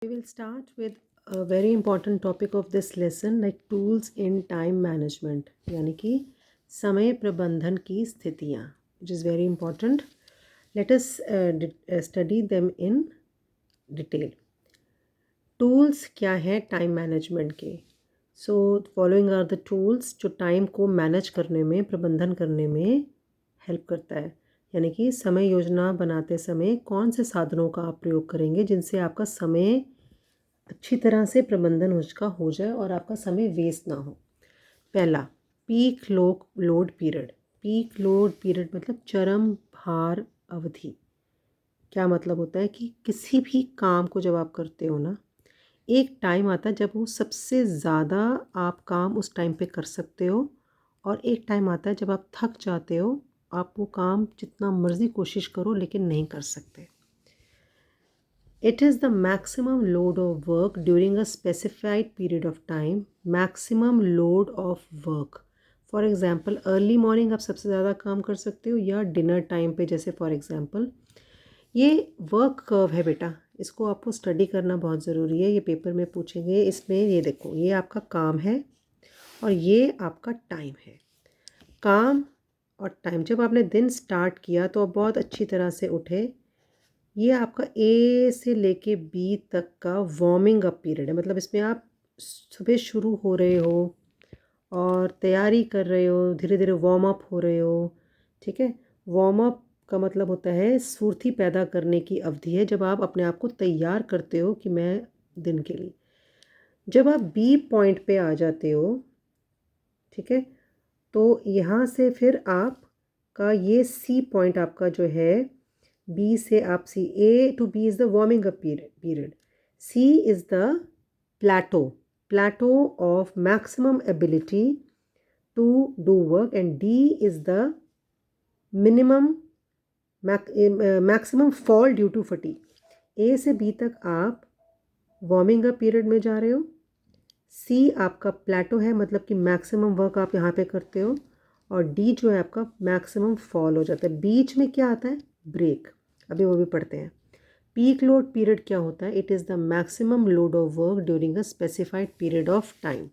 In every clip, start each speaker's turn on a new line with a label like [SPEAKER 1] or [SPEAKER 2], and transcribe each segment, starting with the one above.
[SPEAKER 1] We will start with a very important topic of this lesson like tools in time management यानी कि समय प्रबंधन की स्थितियाँ which is very important. Let us study them in detail. Tools क्या है time management के. So following are the tools जो टाइम को मैनेज करने में प्रबंधन करने में हेल्प करता है. यानी कि समय योजना बनाते समय कौन से साधनों का आप प्रयोग करेंगे जिनसे आपका समय अच्छी तरह से प्रबंधन उसका हो जाए और आपका समय वेस्ट ना हो. पहला, peak load period. Peak load period मतलब चरम भार अवधि. क्या मतलब होता है कि किसी भी काम को जब आप करते हो ना, एक टाइम आता है जब वो सबसे ज़्यादा आप काम उस टाइम पे कर सकते हो और एक टाइम आता है जब आप थक जाते हो, आप वो काम जितना मर्ज़ी कोशिश करो लेकिन नहीं कर सकते. It is the maximum load of work during a specified period of time. Maximum load of work. For example early morning आप सबसे ज़्यादा काम कर सकते हो या डिनर टाइम पे. जैसे फॉर एग्ज़ाम्पल ये वर्क कर्व है बेटा, इसको आपको स्टडी करना बहुत ज़रूरी है. ये पेपर में पूछेंगे. इसमें ये देखो, ये आपका काम है और ये आपका टाइम है. काम और टाइम, जब आपने दिन स्टार्ट किया तो आप बहुत अच्छी तरह से उठे. ये आपका ए से लेके बी तक का वार्मिंग अप पीरियड है. मतलब इसमें आप सुबह शुरू हो रहे हो और तैयारी कर रहे हो, धीरे धीरे वार्म अप हो रहे हो. ठीक है. वार्म अप का मतलब होता है स्फूर्ति पैदा करने की अवधि है, जब आप अपने आप को तैयार करते हो कि मैं दिन के लिए. जब आप बी पॉइंट पे आ जाते हो, ठीक है, तो यहाँ से फिर आपका ये सी पॉइंट आपका जो है, बी से आप C, A to B is the warming up period. C is the plateau of maximum ability to do work and D is the maximum fall due to fatigue. A से B तक आप warming up period में जा रहे हो. सी आपका प्लेटो है, मतलब कि मैक्सिमम वर्क आप यहाँ पे करते हो. और डी जो है आपका मैक्सिमम फॉल हो जाता है. बीच में क्या आता है? ब्रेक. अभी वो भी पढ़ते हैं. पीक लोड पीरियड क्या होता है? It is the maximum load of work during a specified period of time.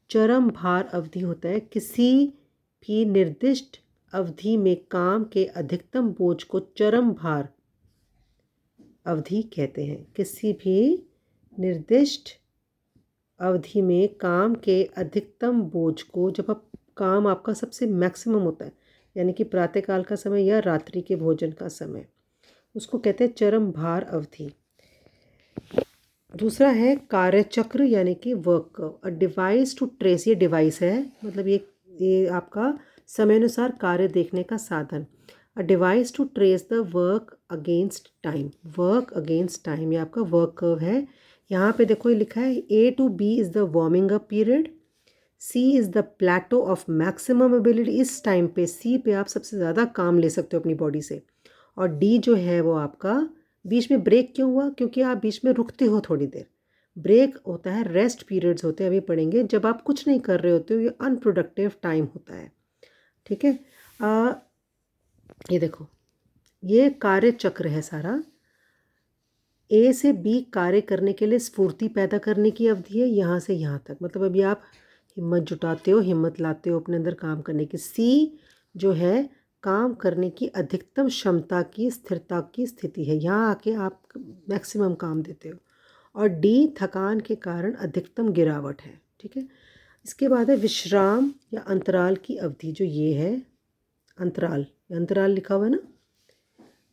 [SPEAKER 1] चरम भार अवधि होता है किसी भी निर्दिष्ट अवधि में काम के अधिकतम बोझ को चरम भार अवधि कहते हैं. किसी भी निर्दिष्ट अवधि में काम के अधिकतम बोझ को, जब आप काम आपका सबसे मैक्सिमम होता है, यानी कि प्रातःकाल का समय या रात्रि के भोजन का समय, उसको कहते हैं चरम भार अवधि. दूसरा है कार्यचक्र यानी कि work curve. A device to trace, ये डिवाइस है, मतलब ये आपका समयानुसार कार्य देखने का साधन. A device to trace the work against time. Work against time, ये आपका वर्क कर्व है. यहाँ पे देखो ये लिखा है A to B is the warming up period. C is the plateau of maximum ability. इस टाइम पे सी पे आप सबसे ज़्यादा काम ले सकते हो अपनी बॉडी से. और डी जो है वो आपका, बीच में ब्रेक क्यों हुआ? क्योंकि आप बीच में रुकते हो थोड़ी देर. ब्रेक होता है, रेस्ट पीरियड्स होते हैं, अभी पढ़ेंगे, जब आप कुछ नहीं कर रहे होते हो. ये अनप्रोडक्टिव टाइम होता है. ठीक है. ये देखो, ये कार्य चक्र है सारा. ए से बी कार्य करने के लिए स्फूर्ति पैदा करने की अवधि है, यहाँ से यहाँ तक. मतलब अभी आप हिम्मत जुटाते हो, हिम्मत लाते हो अपने अंदर काम करने की. सी जो है काम करने की अधिकतम क्षमता की स्थिरता की स्थिति है, यहाँ आके आप मैक्सिमम काम देते हो. और डी थकान के कारण अधिकतम गिरावट है. ठीक है. इसके बाद है विश्राम या अंतराल की अवधि. जो ये है अंतराल, अंतराल लिखा हुआ है ना.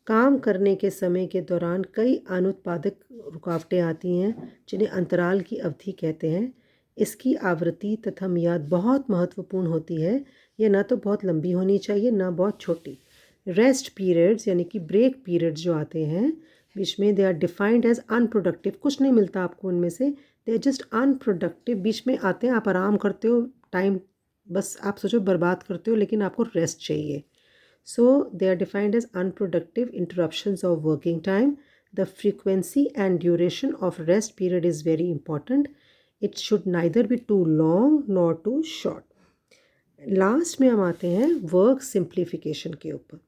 [SPEAKER 1] काम करने के समय के दौरान कई अनुत्पादक रुकावटें आती हैं जिन्हें अंतराल की अवधि कहते हैं. इसकी आवृत्ति तथा मियाद बहुत महत्वपूर्ण होती है. यह ना तो बहुत लंबी होनी चाहिए, ना बहुत छोटी. रेस्ट पीरियड्स यानी कि ब्रेक पीरियड्स जो आते हैं बीच में, they are defined as unproductive. कुछ नहीं मिलता आपको उनमें से, दे आर जस्ट अनप्रोडक्टिव. बीच में आते हैं, आप आराम करते हो, टाइम बस आप सोचो बर्बाद करते हो, लेकिन आपको रेस्ट चाहिए. So they are defined as unproductive interruptions of working time. The frequency and duration of rest period is very important. It should neither be too long nor too short. Last में हम आते हैं work simplification के ऊपर.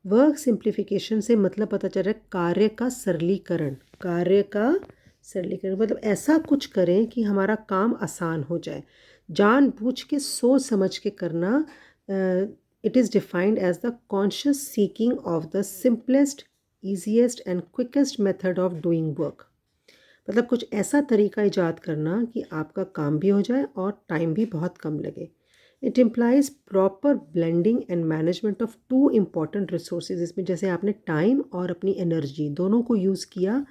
[SPEAKER 1] Work simplification से मतलब पता चल रहा है कार्य का सरलीकरण। कार्य का सरलीकरण मतलब ऐसा कुछ करें कि हमारा काम आसान हो जाए। जानबूझ के सोच समझ के करना। It is defined as the conscious seeking of the simplest, easiest and quickest method of doing work. मतलब कुछ ऐसा तरीका ईजाद करना कि आपका काम भी हो जाए और टाइम भी बहुत कम लगे। It implies proper blending and management of two important resources. इसमें जैसे आपने टाइम और अपनी एनर्जी दोनों को यूज़ किया,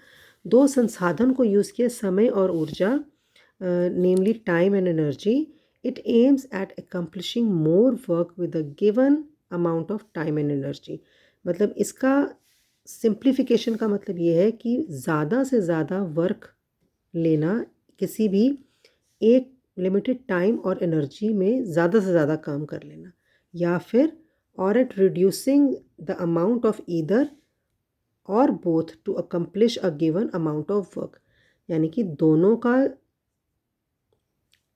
[SPEAKER 1] दो संसाधन को यूज़ किया, समय और ऊर्जा, namely time and energy. It aims at accomplishing more work with a given amount of time and energy. मतलब इसका सिंप्लीफिकेशन का मतलब ये है कि ज़्यादा से ज़्यादा वर्क लेना, किसी भी एक लिमिटेड टाइम और एनर्जी में ज़्यादा से ज़्यादा काम कर लेना, या फिर or at reducing the amount of either or both to accomplish a given amount of work. यानी कि दोनों का,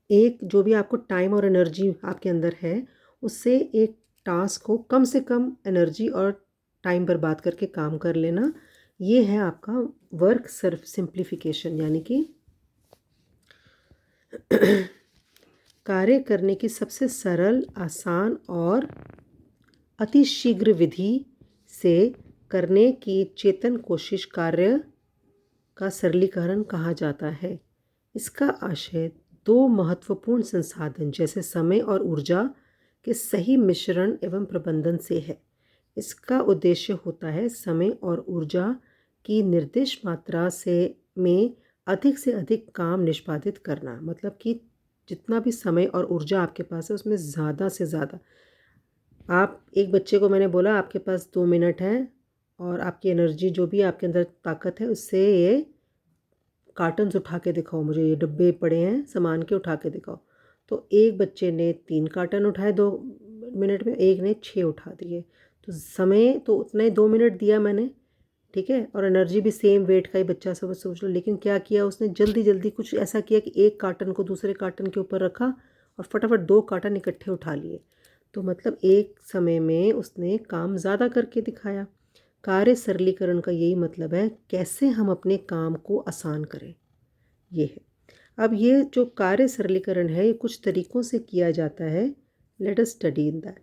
[SPEAKER 1] एक जो भी आपको टाइम और एनर्जी आपके अंदर है उससे एक टास्क को कम से कम एनर्जी और टाइम बर्बाद करके काम कर लेना, ये है आपका वर्क सिंप्लीफिकेशन। यानी कि कार्य करने की सबसे सरल, आसान और अतिशीघ्र विधि से करने की चेतन कोशिश कार्य का सरलीकरण कहा जाता है। इसका आशय दो महत्वपूर्ण संसाधन जैसे समय और ऊर्जा के सही मिश्रण एवं प्रबंधन से है। इसका उद्देश्य होता है समय और ऊर्जा की निर्दिष्ट मात्रा में अधिक से अधिक काम निष्पादित करना। मतलब कि जितना भी समय और ऊर्जा आपके पास है उसमें ज़्यादा से ज़्यादा। आप एक बच्चे को, मैंने बोला आपके पास 2 मिनट है और आपकी एनर्जी जो भी आपके अंदर ताकत है उससे ये कार्टन्स उठा के दिखाओ, मुझे ये डब्बे पड़े हैं सामान के, उठा के दिखाओ। तो एक बच्चे ने 3 कार्टन उठाए 2 मिनट में, एक ने 6 उठा दिए। तो समय तो उतना ही 2 मिनट दिया मैंने, ठीक है, और एनर्जी भी सेम वेट का ही बच्चा सब सोच लो। लेकिन क्या किया उसने, जल्दी जल्दी कुछ ऐसा किया कि एक कार्टन को दूसरे कार्टन के ऊपर रखा और फटाफट 2 कार्टन इकट्ठे उठा लिए। तो मतलब एक समय में उसने काम ज़्यादा करके दिखाया। कार्य सरलीकरण का यही मतलब है, कैसे हम अपने काम को आसान करें, ये है। अब ये जो कार्य सरलीकरण है ये कुछ तरीक़ों से किया जाता है। Let us study in that.